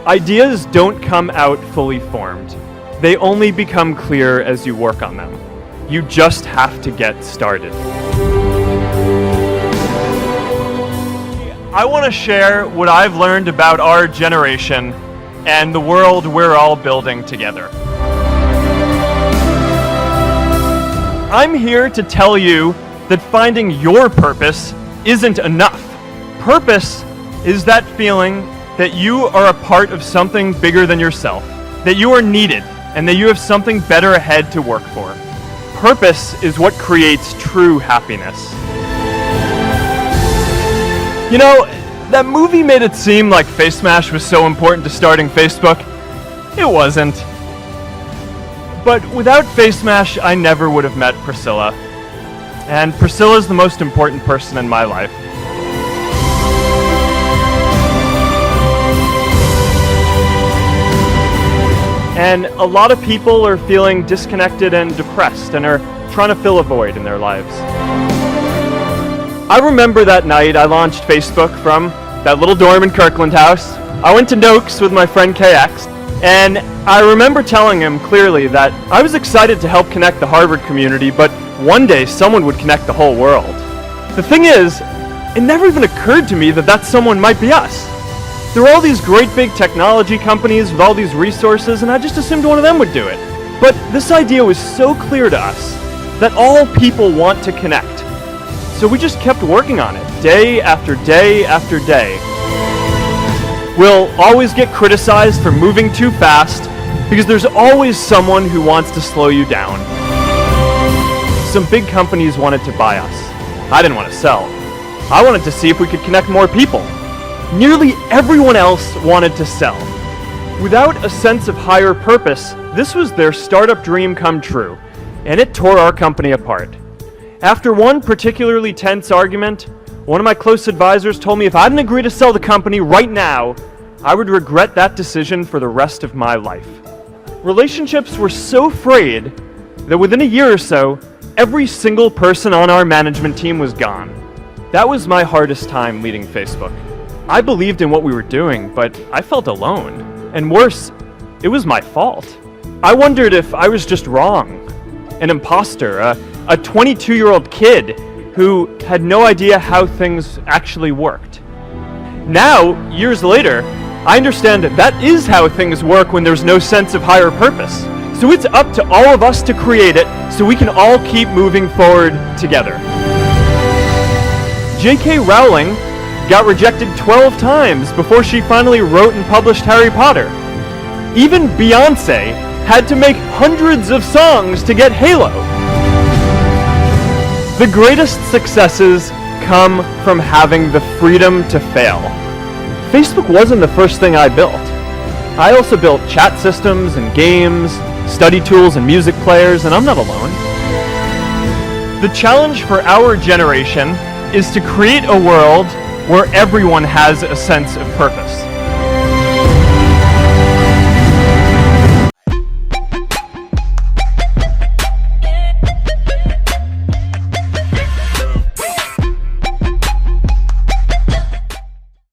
Ideas don't come out fully formed. They only become clear as you work on them. You just have to get started. I want to share what I've learned about our generation and the world we're all building together. I'm here to tell you that finding your purpose isn't enough. Purpose is that feeling that you are a part of something bigger than yourself, that you are needed, and that you have something better ahead to work for. Purpose is what creates true happiness. You know, that movie made it seem like Face Smash was so important to starting Facebook. It wasn't. But without Face Smash, I never would have met Priscilla. And Priscilla's the most important person in my life. And a lot of people are feeling disconnected and depressed and are trying to fill a void in their lives. I remember that night I launched Facebook from that little dorm in Kirkland House. I went to Noakes with my friend KX, and I remember telling him clearly that I was excited to help connect the Harvard community, but one day someone would connect the whole world. The thing is, it never even occurred to me that that someone might be us. There were all these great big technology companies with all these resources, and I just assumed one of them would do it. But this idea was so clear to us that all people want to connect. So we just kept working on it, day after day after day. We'll always get criticized for moving too fast, because there's always someone who wants to slow you down. Some big companies wanted to buy us. I didn't want to sell. I wanted to see if we could connect more people. Nearly everyone else wanted to sell. Without a sense of higher purpose, this was their startup dream come true, and it tore our company apart. After one particularly tense argument, one of my close advisors told me if I didn't agree to sell the company right now, I would regret that decision for the rest of my life. Relationships were so frayed that within a year or so, every single person on our management team was gone. That was my hardest time leading Facebook. I believed in what we were doing, but I felt alone. And worse, it was my fault. I wondered if I was just wrong. An imposter, a 22-year-old kid who had no idea how things actually worked. Now, years later, I understand that is how things work when there's no sense of higher purpose. So it's up to all of us to create it so we can all keep moving forward together. J.K. Rowling got rejected 12 times before she finally wrote and published Harry Potter. Even Beyoncé had to make hundreds of songs to get Halo. The greatest successes come from having the freedom to fail. Facebook wasn't the first thing I built. I also built chat systems and games, study tools and music players, and I'm not alone. The challenge for our generation is to create a world where everyone has a sense of purpose.